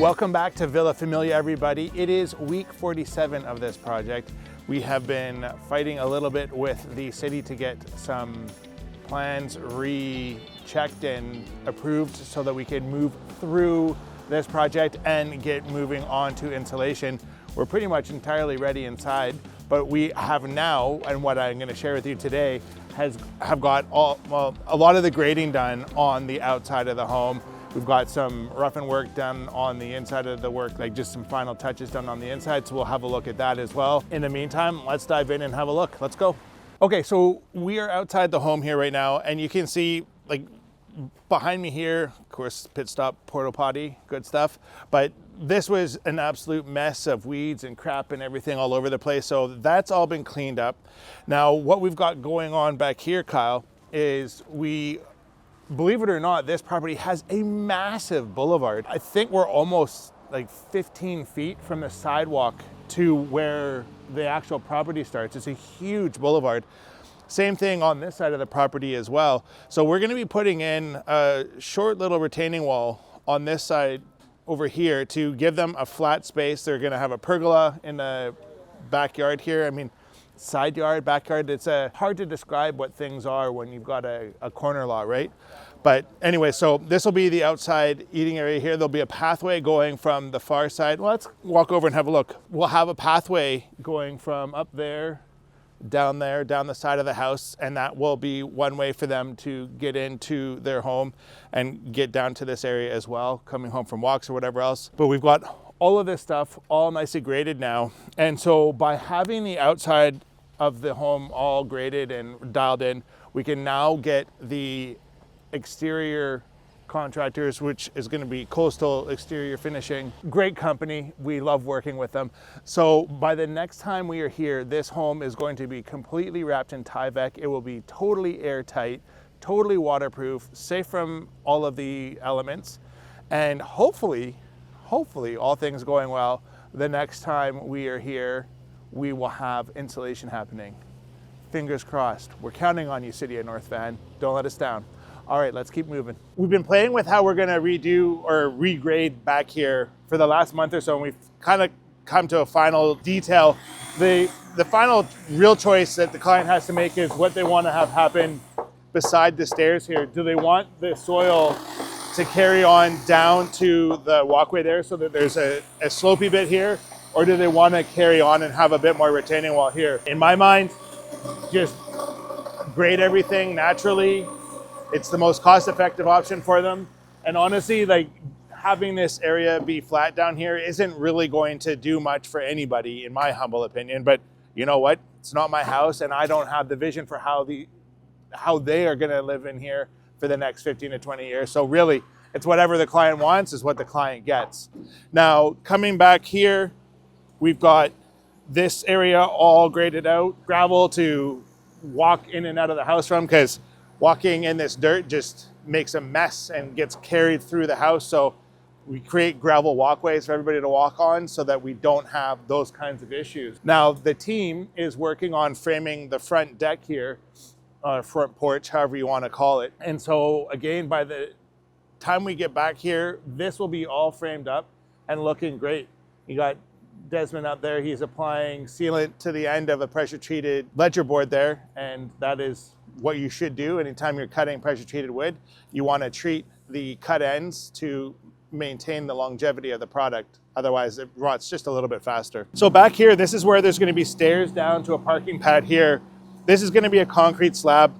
Welcome back to Villa Familia, everybody. It is week 47 of this project. We have been fighting a little bit with the city to get some plans rechecked and approved so that we can move through this project and get moving on to insulation. We're pretty much entirely ready inside, but we have now, and what I'm going to share with you today, have got a lot of the grading done on the outside of the home. We've got some rough-in work done on the inside of the work, like just some final touches done on the inside, so we'll have a look at that as well. In the meantime, let's dive in and have a look. Let's go. Okay, so we are outside the home here right now, and you can see, like, behind me here, of course, pit stop, porta potty, good stuff, but this was an absolute mess of weeds and crap and everything all over the place, so that's all been cleaned up. Now, what we've got going on back here, Kyle, is believe it or not, this property has a massive boulevard. I think we're almost like 15 feet from the sidewalk to where the actual property starts. It's a huge boulevard. Same thing on this side of the property as well. So we're gonna be putting in a short little retaining wall on this side over here to give them a flat space. They're gonna have a pergola in the backyard here. I mean, side yard, backyard, it's hard to describe what things are when you've got a corner lot, right? But anyway, so this will be the outside eating area here. There'll be a pathway going from the far side. Well, let's walk over and have a look. We'll have a pathway going from up there, down the side of the house, and that will be one way for them to get into their home and get down to this area as well, coming home from walks or whatever else. But we've got all of this stuff all nicely graded now. And so by having the outside of the home all graded and dialed in, we can now get the exterior contractors, which is going to be Coastal Exterior Finishing. Great company. We love working with them. So by the next time we are here, this home is going to be completely wrapped in Tyvek. It will be totally airtight, totally waterproof, safe from all of the elements. And hopefully, all things going well, the next time we are here, we will have insulation happening. Fingers crossed. We're counting on you, City of North Van. Don't let us down. All right, let's keep moving. We've been playing with how we're gonna redo or regrade back here for the last month or so, and we've kind of come to a final detail. The final real choice that the client has to make is what they want to have happen beside the stairs here. Do they want the soil to carry on down to the walkway there so that there's a slopey bit here, or do they want to carry on and have a bit more retaining wall here? In my mind, just grade everything naturally. It's the most cost-effective option for them. And honestly, like, having this area be flat down here isn't really going to do much for anybody, in my humble opinion. But you know what? It's not my house, and I don't have the vision for how they are gonna live in here for the next 15 to 20 years. So really, it's whatever the client wants is what the client gets. Now, coming back here, we've got this area all graded out, gravel to walk in and out of the house from, because walking in this dirt just makes a mess and gets carried through the house. So we create gravel walkways for everybody to walk on so that we don't have those kinds of issues. Now, the team is working on framing the front deck here, front porch, however you want to call it. And so again, by the time we get back here, this will be all framed up and looking great. You got Desmond up there, he's applying sealant to the end of a pressure treated ledger board there, and that is what you should do anytime you're cutting pressure treated wood. You want to treat the cut ends to maintain the longevity of the product. Otherwise it rots just a little bit faster. So back here, this is where there's going to be stairs down to a parking pad here. This is going to be a concrete slab,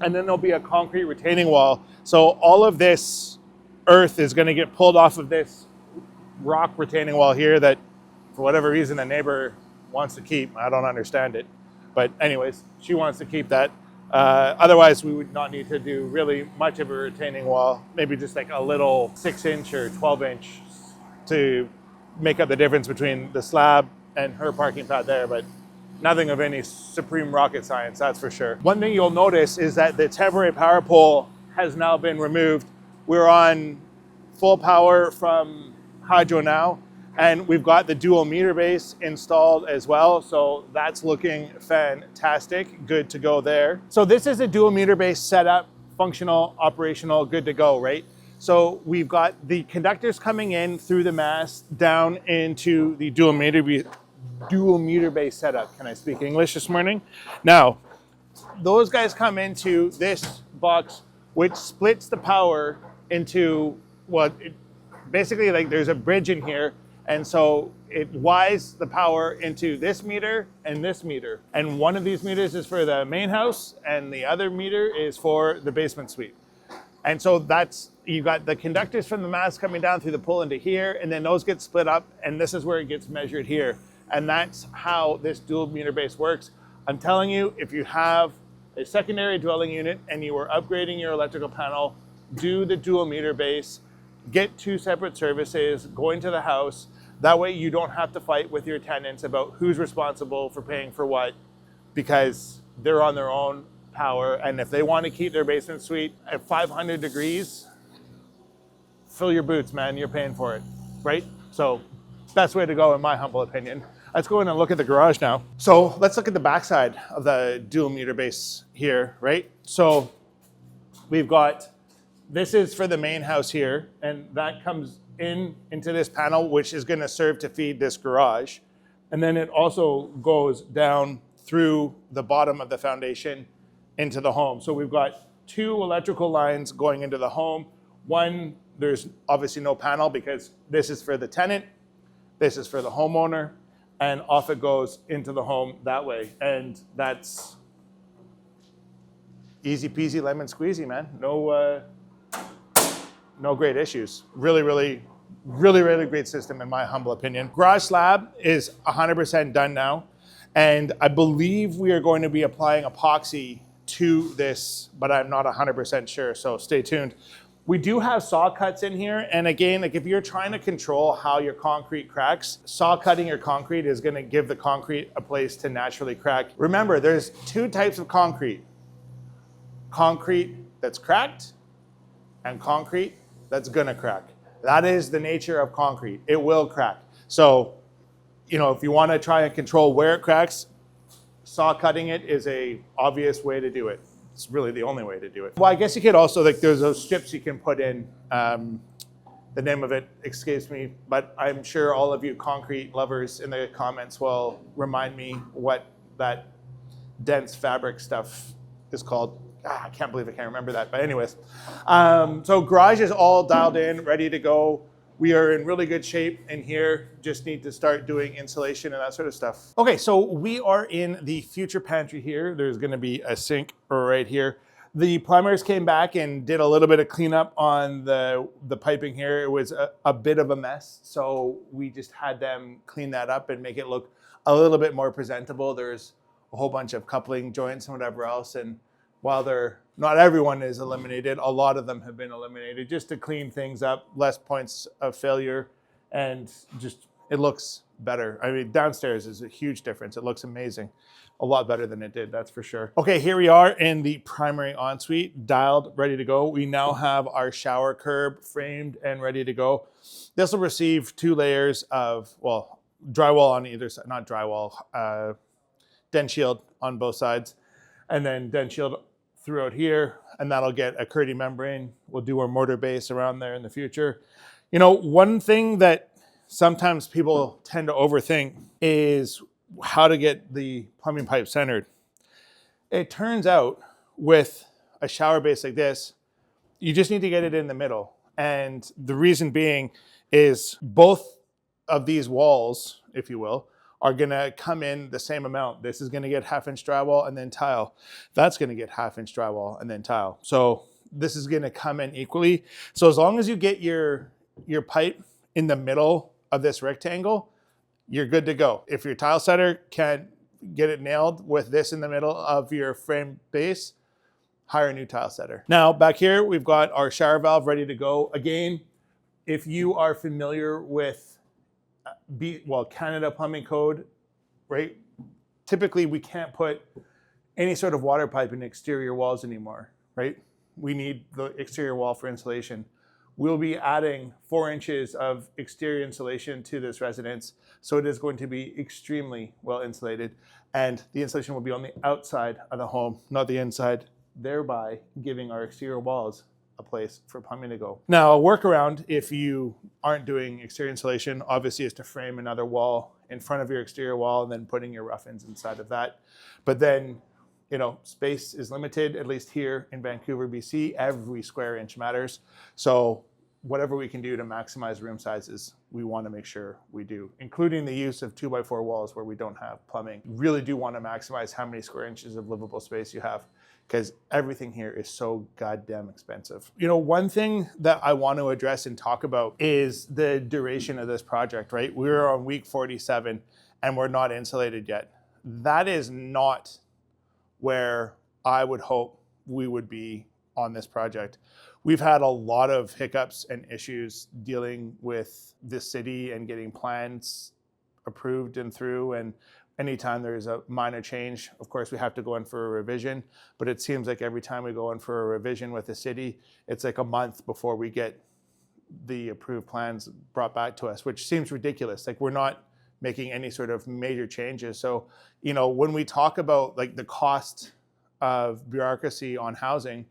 and then there'll be a concrete retaining wall. So all of this earth is going to get pulled off of this rock retaining wall here that, for whatever reason, the neighbor wants to keep. I don't understand it. But anyways, she wants to keep that. Otherwise, we would not need to do really much of a retaining wall, maybe just like a little 6-inch or 12-inch to make up the difference between the slab and her parking pad there, but nothing of any supreme rocket science, that's for sure. One thing you'll notice is that the temporary power pole has now been removed. We're on full power from hydro now, and we've got the dual meter base installed as well. So that's looking fantastic, good to go there. So this is a dual meter base setup, functional, operational, good to go, right? So we've got the conductors coming in through the mast down into the dual meter base setup. Can I speak English this morning? Now, those guys come into this box, which splits the power into basically like there's a bridge in here. And so it wires the power into this meter and this meter. And one of these meters is for the main house and the other meter is for the basement suite. And so you got the conductors from the mast coming down through the pull into here, and then those get split up, and this is where it gets measured here. And that's how this dual meter base works. I'm telling you, if you have a secondary dwelling unit and you are upgrading your electrical panel, do the dual meter base, get 2 separate services, go into the house. That way you don't have to fight with your tenants about who's responsible for paying for what, because they're on their own power, and if they want to keep their basement suite at 500 degrees, fill your boots, man, you're paying for it, right? So best way to go in my humble opinion. Let's go in and look at the garage now. So let's look at the backside of the dual meter base here, right? So we've got, this is for the main house here, and that comes into this panel, which is going to serve to feed this garage. And then it also goes down through the bottom of the foundation into the home. So we've got 2 electrical lines going into the home. One, there's obviously no panel because this is for the tenant, this is for the homeowner, and off it goes into the home that way. And that's easy peasy lemon squeezy, man. No great issues. Really great system in my humble opinion. Garage slab is 100% done now. And I believe we are going to be applying epoxy to this, but I'm not 100% sure, so stay tuned. We do have saw cuts in here, and again, like if you're trying to control how your concrete cracks, saw cutting your concrete is going to give the concrete a place to naturally crack. Remember, there's 2 types of concrete. Concrete that's cracked and concrete that's going to crack. That is the nature of concrete. It will crack. So, if you want to try and control where it cracks, saw cutting it is a obvious way to do it. It's really the only way to do it. Well, I guess you could also, there's those strips you can put in. The name of it escapes me, but I'm sure all of you concrete lovers in the comments will remind me what that dense fabric stuff is called. I can't believe I can't remember that, but anyways. So garage is all dialed in, ready to go. We are in really good shape in here, just need to start doing insulation and that sort of stuff. Okay, so we are in the future pantry here. There's gonna be a sink right here. The plumbers came back and did a little bit of cleanup on the piping here. It was a bit of a mess, so we just had them clean that up and make it look a little bit more presentable. There's a whole bunch of coupling joints and whatever else, and while not everyone is eliminated, a lot of them have been eliminated just to clean things up, less points of failure, and just it looks better. I mean, downstairs is a huge difference. It looks amazing. A lot better than it did, that's for sure. Okay, here we are in the primary ensuite, dialed, ready to go. We now have our shower curb framed and ready to go. This will receive 2 layers of, drywall on either side, not drywall, den shield on both sides, and then den shield throughout here, and that'll get a Curdy membrane. We'll do our mortar base around there in the future. One thing that sometimes people tend to overthink is how to get the plumbing pipe centered. It turns out with a shower base like this, you just need to get it in the middle. And the reason being is both of these walls, if you will, are gonna come in the same amount. This is gonna get 1/2-inch drywall and then tile. That's gonna get 1/2-inch drywall and then tile. So this is gonna come in equally. So as long as you get your pipe in the middle of this rectangle, you're good to go. If your tile setter can't get it nailed with this in the middle of your frame base, hire a new tile setter. Now back here, we've got our shower valve ready to go. Again, if you are familiar with Canada Plumbing Code, right? Typically, we can't put any sort of water pipe in exterior walls anymore, right? We need the exterior wall for insulation. We'll be adding 4 inches of exterior insulation to this residence, so it is going to be extremely well insulated, and the insulation will be on the outside of the home, not the inside, thereby giving our exterior walls a place for plumbing to go. Now, a workaround, if you aren't doing exterior insulation, obviously is to frame another wall in front of your exterior wall and then putting your rough-ins inside of that. But then, you know, space is limited, at least here in Vancouver, BC. Every square inch matters. So whatever we can do to maximize room sizes, we want to make sure we do, including the use of 2x4 walls where we don't have plumbing. You really do want to maximize how many square inches of livable space you have, because everything here is so goddamn expensive. You know, one thing that I want to address and talk about is the duration of this project, right? We're on week 47 and we're not insulated yet. That is not where I would hope we would be on this project. We've had a lot of hiccups and issues dealing with the city and getting plans approved and through, and anytime there's a minor change, of course, we have to go in for a revision, but it seems like every time we go in for a revision with the city, it's like a month before we get the approved plans brought back to us, which seems ridiculous. Like, we're not making any sort of major changes. So, you know, when we talk about like the cost of bureaucracy on housing,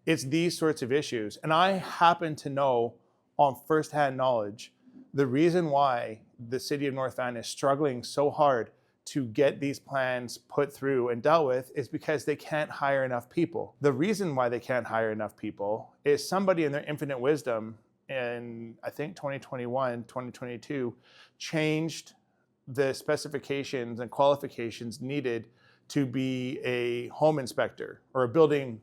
it's these sorts of issues. And I happen to know on firsthand knowledge the reason why the city of North Van is struggling so hard to get these plans put through and dealt with is because they can't hire enough people. The reason why they can't hire enough people is somebody in their infinite wisdom in, I think, 2021, 2022, changed the specifications and qualifications needed to be a home inspector or a building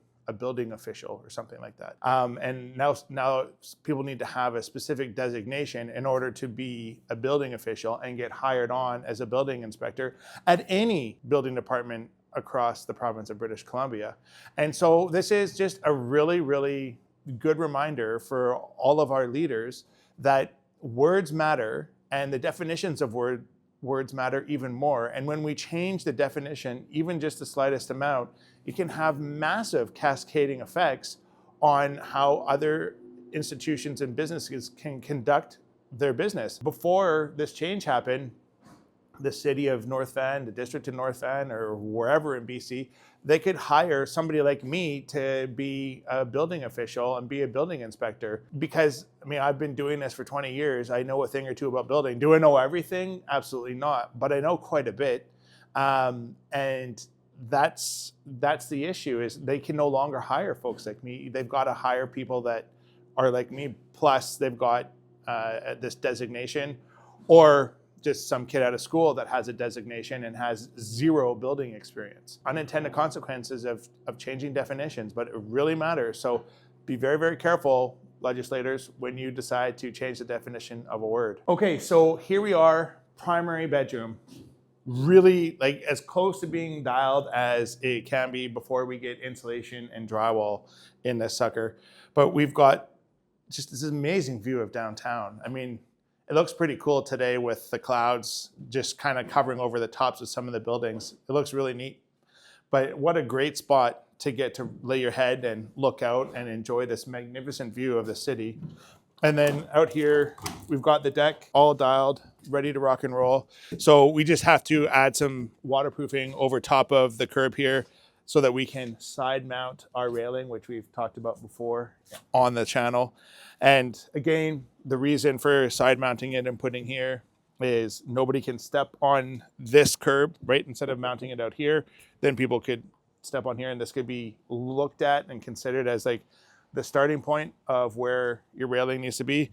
official or something like that. And now people need to have a specific designation in order to be a building official and get hired on as a building inspector at any building department across the province of British Columbia. And so this is just a really, really good reminder for all of our leaders that words matter, and the definitions of words matter even more. And when we change the definition, even just the slightest amount, it can have massive cascading effects on how other institutions and businesses can conduct their business. Before this change happened, the city of North Van, the district of North Van, or wherever in BC, they could hire somebody like me to be a building official and be a building inspector. Because, I mean, I've been doing this for 20 years. I know a thing or two about building. Do I know everything? Absolutely not. But I know quite a bit. And that's the issue, is they can no longer hire folks like me. They've got to hire people that are like me, plus they've got this designation, or just some kid out of school that has a designation and has zero building experience. Unintended consequences of changing definitions, but it really matters. So be very, very careful, legislators, when you decide to change the definition of a word. Okay, so here we are, primary bedroom. Really, like, as close to being dialed as it can be before we get insulation and drywall in this sucker. But we've got just this amazing view of downtown. I mean, it looks pretty cool today with the clouds just kind of covering over the tops of some of the buildings. It looks really neat. But what a great spot to get to lay your head and look out and enjoy this magnificent view of the city. And then out here, we've got the deck all dialed, ready to rock and roll. So we just have to add some waterproofing over top of the curb here so that we can side mount our railing, which we've talked about before on the channel. And again, the reason for side mounting it and putting here is nobody can step on this curb, right? Instead of mounting it out here, then people could step on here, and this could be looked at and considered as like the starting point of where your railing needs to be.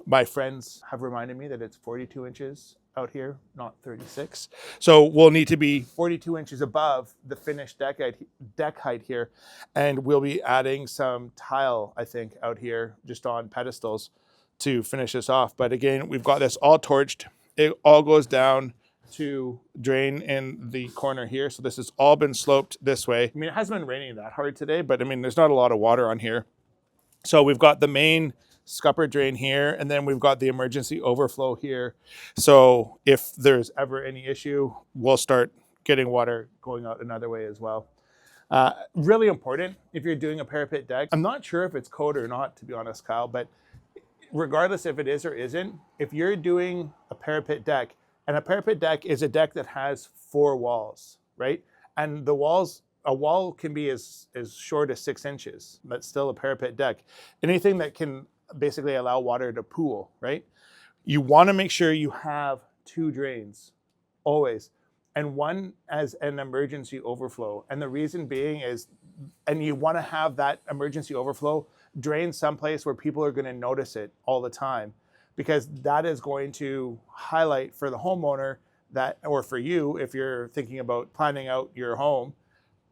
My friends have reminded me that it's 42 inches out here, not 36. So we'll need to be 42 inches above the finished deck height here. And we'll be adding some tile, I think, out here just on pedestals to finish this off. But again, we've got this all torched. It all goes down to drain in the corner here. So this has all been sloped this way. I mean, it hasn't been raining that hard today, but I mean, there's not a lot of water on here. So we've got the main scupper drain here, and then we've got the emergency overflow here. So if there's ever any issue, we'll start getting water going out another way as well. Really important if you're doing a parapet deck. I'm not sure if it's code or not, to be honest, Kyle, but regardless if it is or isn't, if you're doing a parapet deck, and a parapet deck is a deck that has 4 walls, right? And the walls a wall can be as short as 6 inches, but still a parapet deck. Anything that can basically allow water to pool, right? You want to make sure you have 2 drains, always, and one as an emergency overflow. And the reason being is, and you want to have that emergency overflow drain someplace where people are going to notice it all the time, because that is going to highlight for the homeowner that, or for you, if you're thinking about planning out your home,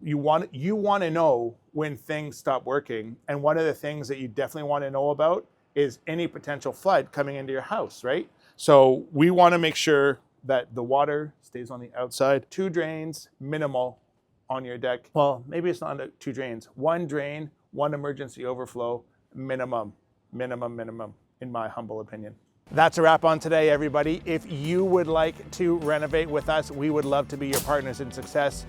you want to know when things stop working. And one of the things that you definitely want to know about is any potential flood coming into your house, right? So we want to make sure that the water stays on the outside. 2 drains, minimal on your deck. Well, maybe it's not 2 drains. 1 drain, 1 emergency overflow, minimum, in my humble opinion. That's a wrap on today, everybody. If you would like to renovate with us, we would love to be your partners in success.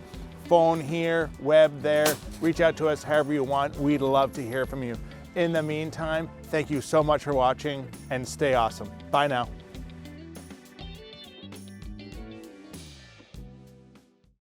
Phone here, web there, reach out to us however you want. We'd love to hear from you. In the meantime, thank you so much for watching and stay awesome. Bye now.